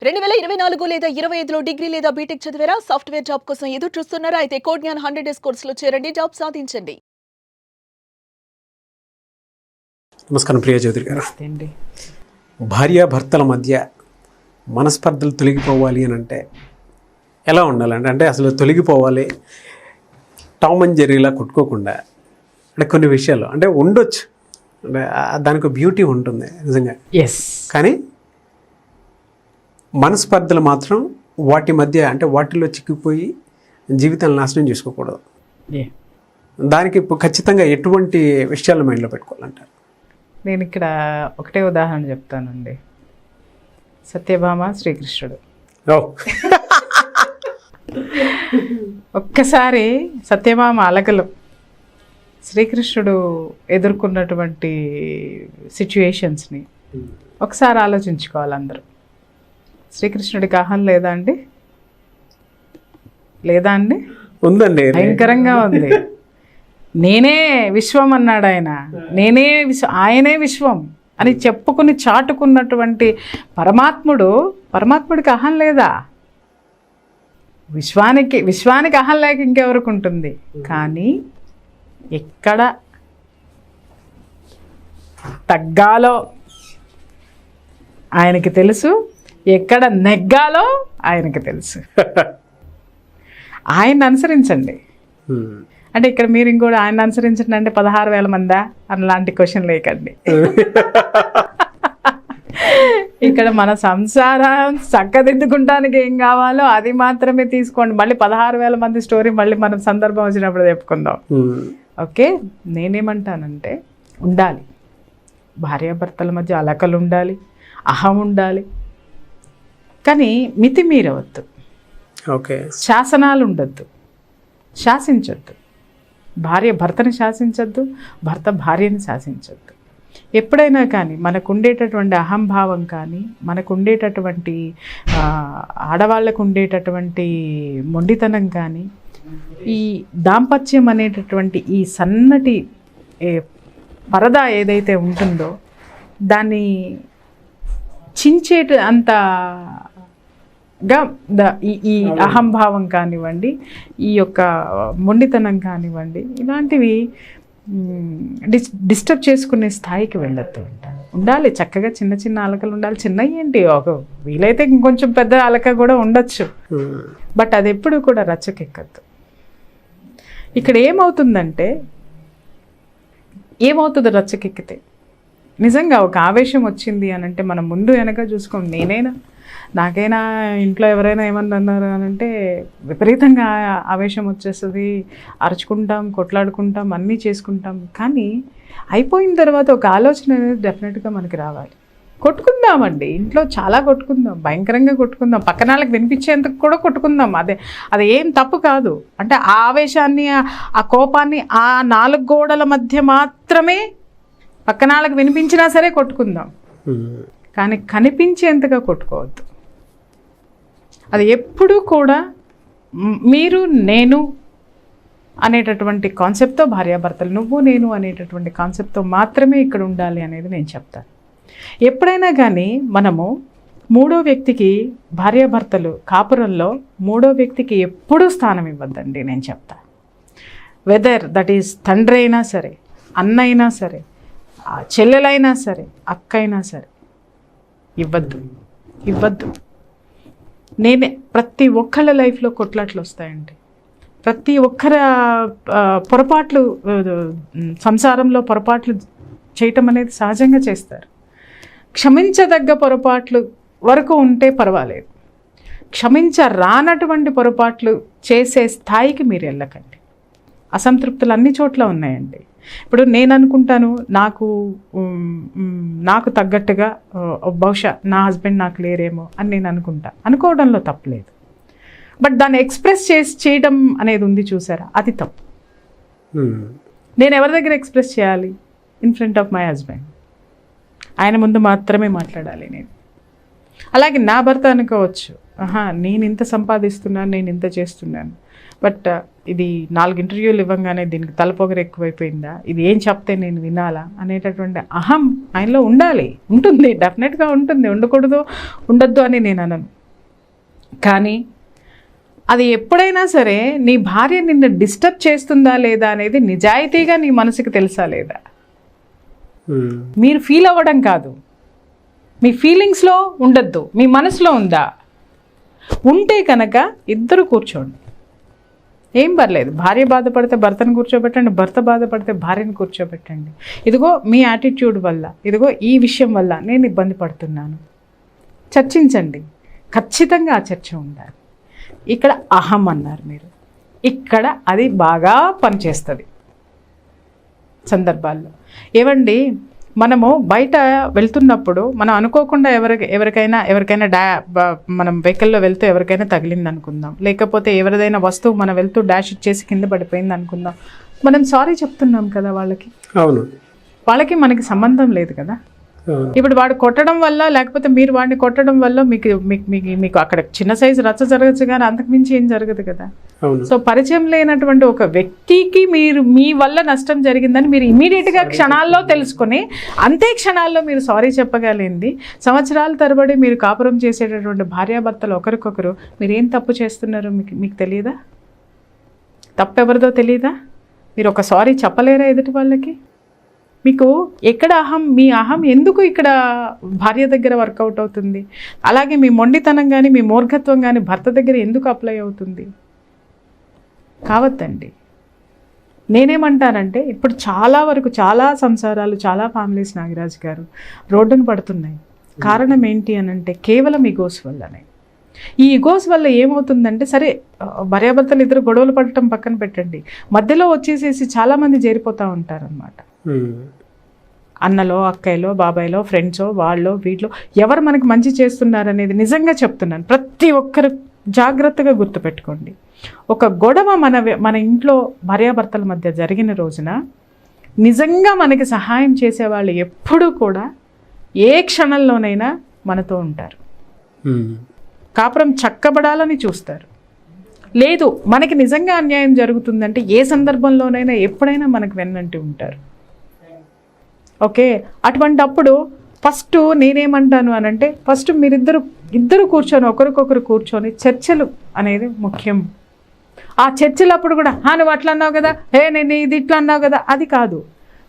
2024 లేదా 25లో డిగ్రీ లేదా బీటెక్ చదివారా? సాఫ్ట్‌వేర్ జాబ్ కోసం ఎదురు చూస్తున్నారా? అయితే కోడ్ జ్ఞాన్ 100 డేస్ కోర్సులో చేరండి, జాబ్ సాధించండి. నమస్కారం ప్రియ చౌదరి గారు. అండి భార్యాభర్తల మధ్య మనస్పర్ధలు తొలగిపోవాలి అని అంటే ఎలా ఉండాలంటే అంటే అసలు తొలగిపోవాలి టామ్ అండ్ జెర్రీలా కొట్టుకోకుండా అంటే కొన్ని విషయాలు అంటే ఉండొచ్చు, అంటే దానికి బ్యూటీ ఉంటుంది నిజంగా. ఎస్ కానీ మనస్పర్ధలు మాత్రం వాటి మధ్య అంటే వాటిలో చిక్కిపోయి జీవితాన్ని నాశనం చేసుకోకూడదు. దానికి ఖచ్చితంగా ఎటువంటి విషయాలు మైండ్లో పెట్టుకోవాలంటారు? నేను ఇక్కడ ఒకటే ఉదాహరణ చెప్తానండి. సత్యభామ శ్రీకృష్ణుడు. ఒక్కసారి సత్యభామ అలకలు శ్రీకృష్ణుడు ఎదుర్కొన్నటువంటి సిచ్యుయేషన్స్ని ఒకసారి ఆలోచించుకోవాలి అందరూ. శ్రీకృష్ణుడికి అహం లేదా అండి? లేదా అండి? ఉందండి, భయంకరంగా ఉంది. నేనే విశ్వం అన్నాడు ఆయన. ఆయనే విశ్వం అని చెప్పుకుని చాటుకున్నటువంటి పరమాత్ముడికి అహం లేదా? విశ్వానికి అహం లేక ఇంకెవరికి ఉంటుంది? కానీ ఎక్కడ తగ్గాలో ఆయనకి తెలుసు, ఎక్కడ నెగ్గాలో ఆయనకి తెలుసు. ఆయన్ని అనుసరించండి అంటే ఇక్కడ మీరు ఇంకోటి ఆయన అనుసరించండి అంటే 16,000 మందా అలాంటి క్వశ్చన్ లేకండి. ఇక్కడ మన సంసారం చక్కదిద్దుకుంటానికి ఏం కావాలో అది మాత్రమే తీసుకోండి. మళ్ళీ 16,000 మంది స్టోరీ మళ్ళీ మనం సందర్భం వచ్చినప్పుడు చెప్పుకుందాం. ఓకే, నేనేమంటానంటే ఉండాలి, భార్యాభర్తల మధ్య అలకలు ఉండాలి, అహం ఉండాలి, కానీ మితిమీరవద్దు. ఓకే, శాసనాలు ఉండద్దు, శాసించొద్దు. భార్య భర్తని శాసించద్దు, భర్త భార్యని శాసించద్దు. ఎప్పుడైనా కానీ మనకు ఉండేటటువంటి అహంభావం కానీ, మనకు ఉండేటటువంటి ఆడవాళ్ళకు ఉండేటటువంటి మొండితనం కానీ, ఈ దాంపత్యం అనేటటువంటి ఈ సన్నటి పరదా ఏదైతే ఉంటుందో దాన్ని చించేట అంతగా ఈ అహంభావం కానివ్వండి, ఈ యొక్క మొండితనం కానివ్వండి, ఇలాంటివి డిస్టర్బ్ చేసుకునే స్థాయికి వెళ్ళొద్దు. ఉండాలి చక్కగా, చిన్న చిన్న అలకలు ఉండాలి. చిన్న ఏంటి, ఒక వీలైతే ఇంకొంచెం పెద్ద అలక కూడా ఉండొచ్చు, బట్ అది ఎప్పుడు కూడా రచ్చకెక్కద్దు. ఇక్కడ ఏమవుతుంది రచ్చకెక్కితే? నిజంగా ఒక ఆవేశం వచ్చింది అని అంటే మనం ముందు వెనక చూసుకోం. నాకైనా ఇంట్లో ఎవరైనా ఏమన్నా అన్నారు అని అంటే విపరీతంగా ఆవేశం వచ్చేస్తుంది, అరుచుకుంటాం, కొట్లాడుకుంటాం, అన్నీ చేసుకుంటాం. కానీ అయిపోయిన తర్వాత ఒక ఆలోచన అనేది డెఫినెట్గా మనకి రావాలి. కొట్టుకుందామండి, ఇంట్లో చాలా కొట్టుకుందాం, భయంకరంగా కొట్టుకుందాం, పక్కన వాళ్ళకి వినిపించేందుకు కూడా కొట్టుకుందాం. అది ఏం తప్పు కాదు. అంటే ఆ ఆవేశాన్ని, ఆ కోపాన్ని ఆ 4 గోడల మధ్య మాత్రమే పక్కన వాళ్ళకి వినిపించినా సరే కొట్టుకుందాం, కానీ కనిపించేంతగా కొట్టుకోవద్దు. అది ఎప్పుడూ కూడా మీరు నేను అనేటటువంటి కాన్సెప్ట్తో, భార్యాభర్తలు నువ్వు నేను అనేటటువంటి కాన్సెప్ట్తో మాత్రమే ఇక్కడ ఉండాలి అనేది నేను చెప్తాను. ఎప్పుడైనా కానీ మనము మూడో వ్యక్తికి, భార్యాభర్తలు కాపురంలో మూడో వ్యక్తికి ఎప్పుడూ స్థానం ఇవ్వద్దండి నేను చెప్తాను. వెదర్ దట్ ఈస్ తండ్రి అయినా సరే, అన్న అయినా సరే, చెల్లెలైనా సరే, అక్క అయినా సరే, ఇవ్వద్దు. ప్రతి ఒక్కళ్ళ లైఫ్లో కొట్లాట్లు వస్తాయండి. ప్రతి ఒక్కరి పొరపాట్లు, సంసారంలో పొరపాట్లు చేయటం అనేది సహజంగా చేస్తారు. క్షమించదగ్గ పొరపాట్లు వరకు ఉంటే పర్వాలేదు, క్షమించరానటువంటి పొరపాట్లు చేసే స్థాయికి మీరు వెళ్ళకండి. అసంతృప్తులు అన్ని చోట్ల ఉన్నాయండి. ఇప్పుడు నేను అనుకుంటాను నాకు తగ్గట్టుగా బహుశా నా హస్బెండ్ నాకు లేరేమో అని నేను అనుకోవడంలో తప్పులేదు. బట్ దాన్ని ఎక్స్ప్రెస్ చేయడం అనేది ఉంది చూసారా, అది తప్పు. నేను ఎవరి దగ్గర ఎక్స్ప్రెస్ చేయాలి? In front of my husband. ఆయన ముందు మాత్రమే మాట్లాడాలి నేను. అలాగే నా భర్త అనుకోవచ్చు, నేను ఇంత సంపాదిస్తున్నాను, నేను ఇంత చేస్తున్నాను, బట్ ఇది 4 ఇంటర్వ్యూలు ఇవ్వగానే దీనికి తలపొగరు ఎక్కువైపోయిందా, ఇది ఏం చెప్తే నేను వినాలా అనేటటువంటి అహం ఆయనలో ఉంటుంది, డెఫినెట్గా ఉంటుంది, ఉండకూడదు ఉండొద్దు అని నేను అనను. కానీ అది ఎప్పుడైనా సరే నీ భార్య నిన్ను డిస్టర్బ్ చేస్తుందా లేదా అనేది నిజాయితీగా నీ మనసుకి తెలుసా లేదా, మీరు ఫీల్ అవ్వడం కాదు, మీ ఫీలింగ్స్లో ఉండొద్దు, మీ మనసులో ఉందా, ఉంటే కనుక ఇద్దరు కూర్చోండి, ఏం పర్లేదు. భార్య బాధపడితే భర్తను కూర్చోబెట్టండి, భర్త బాధపడితే భార్యను కూర్చోబెట్టండి. ఇదిగో మీ యాటిట్యూడ్ వల్ల, ఇదిగో ఈ విషయం వల్ల నేను ఇబ్బంది పడుతున్నాను, చర్చించండి. ఖచ్చితంగా ఆ చర్చ ఉండాలి. ఇక్కడ అహం అన్నారు మీరు, ఇక్కడ అది బాగా పనిచేస్తుంది సందర్భాల్లో. ఏవండి, మనము బయట వెళ్తున్నప్పుడు మనం అనుకోకుండా ఎవరికైనా మనం వెహికల్లో వెళ్తూ ఎవరికైనా తగిలింది అనుకుందాం, లేకపోతే ఎవరిదైనా వస్తువు మనం వెళ్తూ డాష్ ఇచ్చేసి కింద పడిపోయింది అనుకుందాం, మనం సారీ చెప్తున్నాం కదా వాళ్ళకి. అవును, వాళ్ళకి మనకి సంబంధం లేదు కదా. ఇప్పుడు వాడు కొట్టడం వల్ల లేకపోతే మీరు వాడిని కొట్టడం వల్ల మీకు అక్కడ చిన్న సైజు రచ్చ జరగచ్చు, కానీ అంతకుమించి ఏం జరగదు కదా. సో పరిచయం లేనటువంటి ఒక వ్యక్తికి మీ వల్ల నష్టం జరిగిందని మీరు ఇమీడియట్గా క్షణాల్లో తెలుసుకొని అంతే క్షణాల్లో మీరు సారీ చెప్పగలిగింది. సంవత్సరాల తరబడి మీరు కాపురం చేసేటటువంటి భార్యాభర్తలు ఒకరికొకరు మీరు ఏం తప్పు చేస్తున్నారో మీకు తెలియదా? తప్పు ఎవరిదో తెలియదా? మీరు ఒక సారీ చెప్పలేరా ఎదుటి వాళ్ళకి? మీకు ఎక్కడ అహం, మీ అహం ఎందుకు ఇక్కడ భార్య దగ్గర వర్కౌట్ అవుతుంది? అలాగే మీ మొండితనం కానీ మీ మూర్ఖత్వం కానీ భర్త దగ్గర ఎందుకు అప్లై అవుతుంది? కావద్దండి. నేనేమంటానంటే ఇప్పుడు చాలా వరకు చాలా సంసారాలు, చాలా ఫ్యామిలీస్ నాగరాజ్ గారు రోడ్డును పడుతున్నాయి. కారణం ఏంటి అని అంటే కేవలం ఈగోస్ వల్లనే. ఈ ఈగోస్ వల్ల ఏమవుతుందంటే, సరే భార్యాభర్తలు ఇద్దరు గొడవలు పడటం పక్కన పెట్టండి, మధ్యలో వచ్చేసేసి చాలామంది చేరిపోతూ ఉంటారనమాట. అన్నలో, అక్కయ్యలో, బాబాయ్లో, ఫ్రెండ్సో, వాళ్ళో వీటిలో ఎవరు మనకి మంచి చేస్తున్నారనేది నిజంగా చెప్తున్నాను, ప్రతి ఒక్కరు జాగ్రత్తగా గుర్తుపెట్టుకోండి. ఒక గొడవ మన ఇంట్లో భార్యాభర్తల మధ్య జరిగిన రోజున నిజంగా మనకి సహాయం చేసేవాళ్ళు ఎప్పుడూ కూడా ఏ క్షణంలోనైనా మనతో ఉంటారు. కాపురం చక్కబడాలని చూస్తారు. లేదు మనకి నిజంగా అన్యాయం జరుగుతుందంటే ఏ సందర్భంలోనైనా ఎప్పుడైనా మనకు వెన్నంటి ఉంటారు. ఓకే, అటువంటప్పుడు ఫస్ట్ నేనేమంటాను అనంటే, ఫస్ట్ ఇద్దరు కూర్చొని ఒకరికొకరు కూర్చొని చర్చలు అనేది ముఖ్యం. ఆ చర్చలప్పుడు కూడా నువ్వు అట్లా అన్నావు కదా, నేను ఇది ఇట్లా అన్నావు కదా, అది కాదు.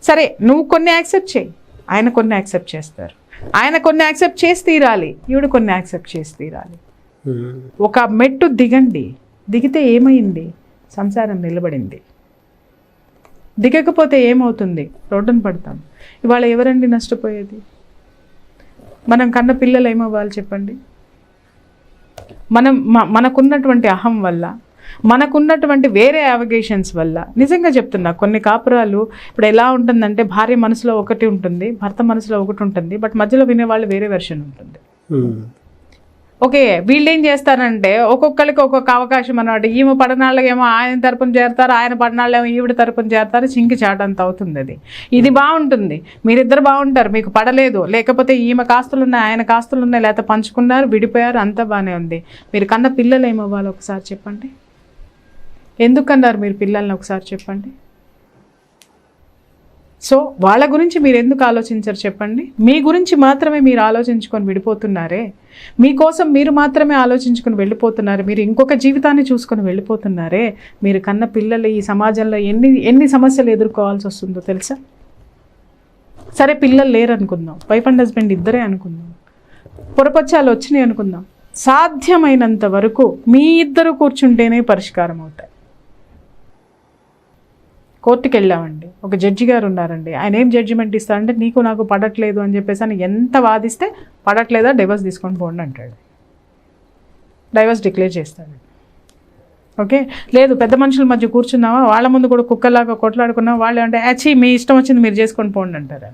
సరే నువ్వు కొన్ని యాక్సెప్ట్ చేయి, ఆయన కొన్ని యాక్సెప్ట్ చేస్తారు, ఆయన కొన్ని యాక్సెప్ట్ చేసి తీరాలి, ఈవిడ కొన్ని యాక్సెప్ట్ చేసి తీరాలి. ఒక మెట్టు దిగితే ఏమైంది? సంసారం నిలబడింది. దిగకపోతే ఏమవుతుంది? రోడ్డున పడతాం. ఇవాళ ఎవరండి నష్టపోయేది? మనం కన్న పిల్లలు ఏమవ్వాలి చెప్పండి? మనకున్నటువంటి అహం వల్ల, మనకున్నటువంటి వేరే అవగేషన్స్ వల్ల, నిజంగా చెప్తున్నా కొన్ని కాపురాలు ఇప్పుడు ఎలా ఉంటుందంటే, భార్య మనసులో ఒకటి ఉంటుంది, భర్త మనసులో ఒకటి ఉంటుంది, బట్ మధ్యలో వినేవాళ్ళు వేరే వెర్షన్ ఉంటుంది. ఓకే, వీళ్ళు ఏం చేస్తారంటే ఒక్కొక్కరికి ఒక్కొక్క అవకాశం అన్నమాట. ఈమె పడనాళ్ళకేమో ఆయన తరపున చేరతారు, ఆయన పడనాళ్ళేమో ఈవిడ తరపున చేరతారు, చింకి చాటంత అవుతుంది. ఇది బాగుంటుంది, మీరిద్దరు బాగుంటారు, మీకు పడలేదు, లేకపోతే ఈమె కాస్తులు ఉన్నాయి, ఆయన కాస్తులు ఉన్నాయి, లేకపోతే పంచుకున్నారు, విడిపోయారు, అంతా బాగానే ఉంది. మీరు కన్న పిల్లలు ఏమవ్వాలి ఒకసారి చెప్పండి? ఎందుకన్నారు మీరు పిల్లల్ని ఒకసారి చెప్పండి? సో వాళ్ళ గురించి మీరు ఎందుకు ఆలోచించరు చెప్పండి? మీ గురించి మాత్రమే మీరు ఆలోచించుకొని విడిపోతున్నారే, మీకోసం మీరు మాత్రమే ఆలోచించుకొని వెళ్ళిపోతున్నారు, మీరు ఇంకొక జీవితాన్ని చూసుకొని వెళ్ళిపోతున్నారే. మీరు కన్న పిల్లలు ఈ సమాజంలో ఎన్ని సమస్యలు ఎదుర్కోవాల్సి వస్తుందో తెలుసా? సరే పిల్లలు లేరు అనుకుందాం, వైఫ్ అండ్ హస్బెండ్ ఇద్దరే అనుకుందాం, పొరపచ్చాలు వచ్చినాయి అనుకుందాం, సాధ్యమైనంత వరకు మీ ఇద్దరు కూర్చుంటేనే పరిష్కారం అవుతాయి. కోర్టుకి వెళ్ళామండి, ఒక జడ్జి గారు ఉన్నారండి, ఆయన ఏం జడ్జిమెంట్ ఇస్తారంటే, నీకు నాకు పడట్లేదు అని చెప్పేసి అని ఎంత వాదిస్తే, పడట్లేదా డైవర్స్ తీసుకొని పోండి అంటాడు, డైవర్స్ డిక్లేర్ చేస్తాడు. ఓకే, లేదు పెద్ద మనుషుల మధ్య కూర్చున్నావా, వాళ్ళ ముందు కూడా కుక్కలాగా కొట్లాడుకున్నావా, వాళ్ళు అంటే యాచి మీ ఇష్టం వచ్చింది మీరు చేసుకొని పోండి అంటారు.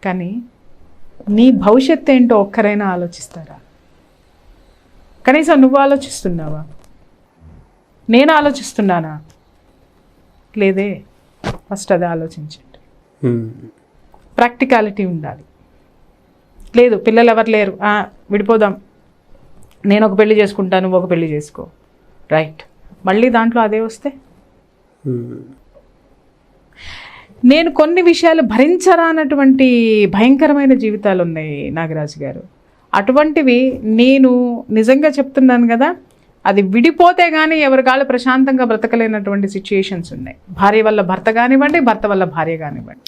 కానీ నీ భవిష్యత్తు ఏంటో ఒక్కరైనా ఆలోచిస్తారా? కనీసం నువ్వు ఆలోచిస్తున్నావా? నేను ఆలోచిస్తున్నానా? లేదే. ఫస్ట్ అది ఆలోచించండి. ప్రాక్టికాలిటీ ఉండాలి. లేదు పిల్లలు ఎవరు లేరు, విడిపోదాం, నేను ఒక పెళ్లి చేసుకుంటాను, నువ్వు ఒక పెళ్లి చేసుకో, రైట్, మళ్ళీ దాంట్లో అదే వస్తే నేను కొన్ని విషయాలు భరించరానటువంటి భయంకరమైన జీవితాలు ఉన్నాయి నాగరాజు గారు. అటువంటివి నేను నిజంగా చెప్తున్నాను కదా, అది విడిపోతే కానీ ఎవరి కాళ్ళు ప్రశాంతంగా బ్రతకలేనటువంటి సిచ్యుయేషన్స్ ఉన్నాయి. భార్య వల్ల భర్త కానివ్వండి, భర్త వల్ల భార్య కానివ్వండి.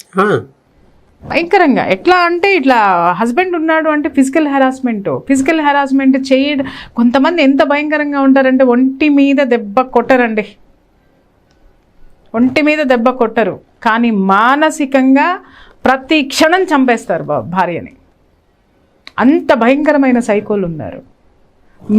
భయంకరంగా ఎట్లా అంటే, ఇట్లా హస్బెండ్ ఉన్నాడు అంటే ఫిజికల్ హెరాస్మెంట్ చేయడం. కొంతమంది ఎంత భయంకరంగా ఉంటారంటే ఒంటి మీద దెబ్బ కొట్టరండి, ఒంటి మీద దెబ్బ కొట్టరు, కానీ మానసికంగా ప్రతి క్షణం చంపేస్తారు భార్యని. అంత భయంకరమైన సైకోలు ఉన్నారు.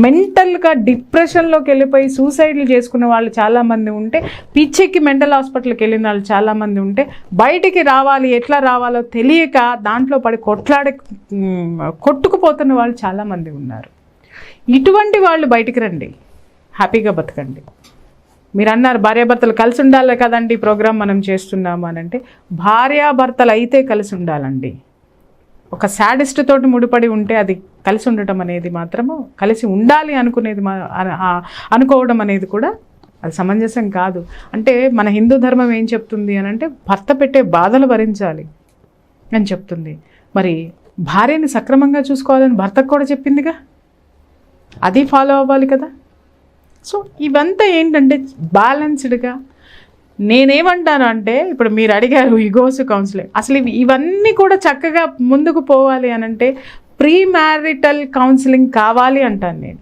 మెంటల్గా డిప్రెషన్లోకి వెళ్ళిపోయి సూసైడ్లు చేసుకున్న వాళ్ళు చాలామంది ఉంటే, పిచ్చెక్కి మెంటల్ హాస్పిటల్కి వెళ్ళిన వాళ్ళు చాలామంది ఉంటే, బయటికి రావాలి ఎట్లా రావాలో తెలియక దాంట్లో పడి కొట్టుకుపోతున్న వాళ్ళు చాలామంది ఉన్నారు. ఇటువంటి వాళ్ళు బయటికి రండి, హ్యాపీగా బతకండి. మీరు అన్నారు భార్యాభర్తలు కలిసి ఉండాలి కదండి ప్రోగ్రామ్ మనం చేస్తున్నాము అని అంటే, భార్యాభర్తలు అయితే కలిసి ఉండాలండి. ఒక శాడిస్ట్ తోటి ముడిపడి ఉంటే అది కలిసి ఉండటం అనేది మాత్రము, కలిసి ఉండాలి అనుకోవడం అనేది కూడా అది సమంజసం కాదు. అంటే మన హిందూ ధర్మం ఏం చెప్తుంది అని అంటే, భర్త పెట్టే బాధలు భరించాలి అని చెప్తుంది. మరి భార్యని సక్రమంగా చూసుకోవాలని భర్తకు కూడా చెప్పిందిగా, అది ఫాలో అవ్వాలి కదా. సో ఇవంతా ఏంటంటే బ్యాలెన్స్డ్గా. నేనేమంటాను అంటే, ఇప్పుడు మీరు అడిగారు ఈగోస్ కౌన్సిలింగ్, అసలు ఇవన్నీ కూడా చక్కగా ముందుకు పోవాలి అని అంటే ప్రీ మ్యారిటల్ కౌన్సిలింగ్ కావాలి అంటాను నేను.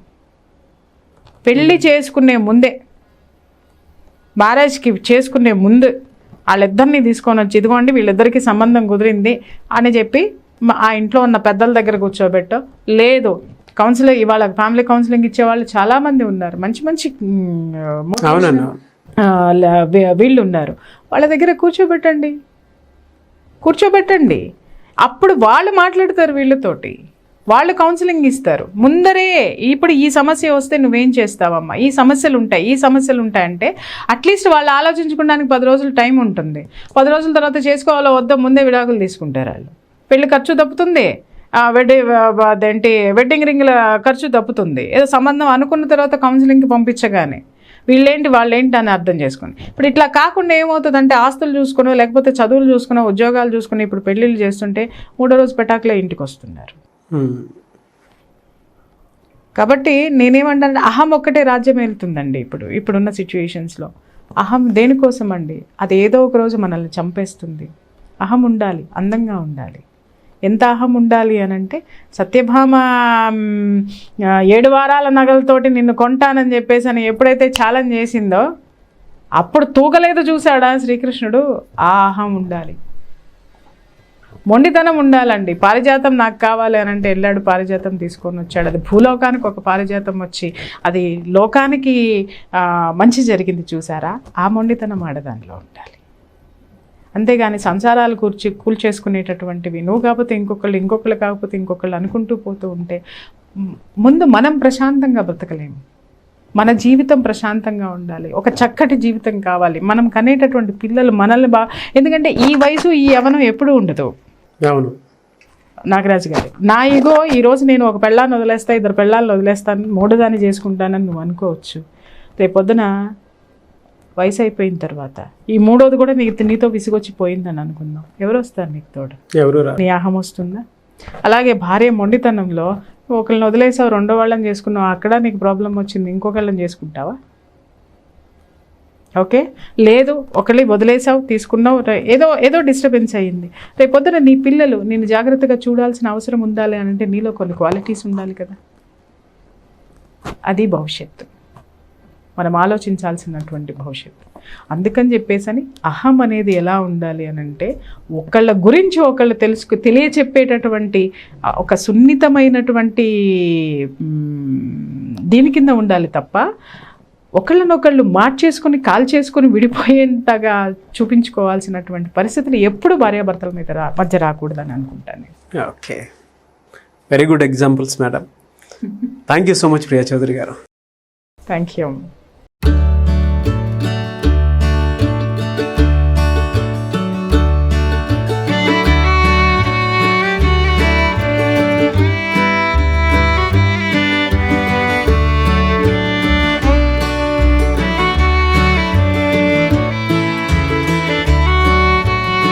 పెళ్ళి చేసుకునే ముందే, మ్యారేజ్కి చేసుకునే ముందు వాళ్ళిద్దరిని తీసుకొని వచ్చి, ఇదిగోండి వీళ్ళిద్దరికీ సంబంధం కుదిరింది అని చెప్పి ఆ ఇంట్లో ఉన్న పెద్దల దగ్గర కూర్చోబెట్టో, లేదు కౌన్సిలింగ్, ఇవాళ ఫ్యామిలీ కౌన్సిలింగ్ ఇచ్చేవాళ్ళు చాలామంది ఉన్నారు, మంచి మంచి వీళ్ళు ఉన్నారు, వాళ్ళ దగ్గర కూర్చోబెట్టండి. అప్పుడు వాళ్ళు మాట్లాడతారు వీళ్ళతోటి, వాళ్ళు కౌన్సిలింగ్ ఇస్తారు ముందరే. ఇప్పుడు ఈ సమస్య వస్తే నువ్వేం చేస్తావమ్మా, ఈ సమస్యలు ఉంటాయి అంటే అట్లీస్ట్ వాళ్ళు ఆలోచించుకోవడానికి 10 రోజులు టైం ఉంటుంది. 10 రోజుల తర్వాత చేసుకోవాలో వద్దో ముందే విడాకులు తీసుకుంటారు వాళ్ళు. పెళ్లి ఖర్చు తప్పుతుంది, వెడ్డింగ్ రింగ్ల ఖర్చు తప్పుతుంది. ఏదో సంబంధం అనుకున్న తర్వాత కౌన్సిలింగ్కి పంపించగానే వీళ్ళేంటి వాళ్ళేంటి అని అర్థం చేసుకుని, ఇప్పుడు ఇట్లా కాకుండా ఏమవుతుందంటే, ఆస్తులు చూసుకునో లేకపోతే చదువులు చూసుకునో ఉద్యోగాలు చూసుకుని ఇప్పుడు పెళ్ళిళ్ళు చేస్తుంటే 3వ రోజు పెటాకులే ఇంటికి వస్తున్నారు. కాబట్టి నేనేమంటానంటే, అహం ఒక్కటే రాజ్యం వెళ్తుందండి ఇప్పుడున్న సిచ్యువేషన్స్లో. అహం దేనికోసం అండి, అది ఏదో ఒక రోజు మనల్ని చంపేస్తుంది. అహం ఉండాలి, అందంగా ఉండాలి. ఎంత అహం ఉండాలి అని అంటే, సత్యభామ 7 వారాల నగలతోటి నిన్ను కొంటానని చెప్పేసి అని ఎప్పుడైతే ఛాలెంజ్ చేసిందో, అప్పుడు తూగలేదు చూశాడా శ్రీకృష్ణుడు. ఆ అహం ఉండాలి, మొండితనం ఉండాలండి. పారిజాతం నాకు కావాలి అని అంటే వెళ్ళాడు, పారిజాతం తీసుకొని వచ్చాడు. అది భూలోకానికి ఒక పారిజాతం వచ్చి అది లోకానికి మంచి జరిగింది చూసారా. ఆ మొండితనం ఆడదానిలో ఉండాలి. అంతేగాని సంసారాలు కూల్చేసుకునేటటువంటివి నువ్వు కాకపోతే ఇంకొకళ్ళు కాకపోతే ఇంకొకళ్ళు అనుకుంటూ పోతూ ఉంటే ముందు మనం ప్రశాంతంగా బ్రతకలేము. మన జీవితం ప్రశాంతంగా ఉండాలి, ఒక చక్కటి జీవితం కావాలి. మనం కనేటటువంటి పిల్లలు మనల్ని ఎందుకంటే ఈ వయసు ఈ యవ్వనం ఎప్పుడూ ఉండదు. అవును నాగరాజు గారు, నా ఈగో ఈరోజు నేను ఒక పెళ్ళాన్ని వదిలేస్తా, 2 పెళ్ళాలను వదిలేస్తాను, 3వ దాన్ని చేసుకుంటానని నువ్వు అనుకోవచ్చు. రేపొద్దున వయసు అయిపోయిన తర్వాత ఈ 3వది కూడా నీతో విసిగొచ్చి పోయిందని అనుకుందాం, ఎవరు వస్తారు నీకు తోడు? నీ అహం వస్తుందా? అలాగే భార్య మొండితనంలో ఒకళ్ళని వదిలేసావు, 2వ వాళ్ళని చేసుకున్నావు, అక్కడ నీకు ప్రాబ్లం వచ్చింది, ఇంకొకళ్ళని చేసుకుంటావా? ఓకే, లేదు ఒకళ్ళని వదిలేసావు, తీసుకున్నావు, ఏదో డిస్టర్బెన్స్ అయ్యింది. రేపొద్దున నీ పిల్లలు నేను జాగ్రత్తగా చూడాల్సిన అవసరం ఉండాలి అని అంటే నీలో కొన్ని క్వాలిటీస్ ఉండాలి కదా. అది భవిష్యత్తు, మనం ఆలోచించాల్సినటువంటి భవిష్యత్తు. అందుకని చెప్పేసని అహం అనేది ఎలా ఉండాలి అని అంటే, ఒకళ్ళ గురించి ఒకళ్ళు తెలియచెప్పేటటువంటి ఒక సున్నితమైనటువంటి దీని కింద ఉండాలి తప్ప, ఒకళ్ళనొకళ్ళు మార్చేసుకొని కాల్చేసుకొని విడిపోయేంతగా చూపించుకోవాల్సినటువంటి పరిస్థితులు ఎప్పుడు భార్యాభర్తల మధ్య రాకూడదని అనుకుంటాను. Okay, very good examples madam. Thank you so much Priya Chowdary గారు. Thank you.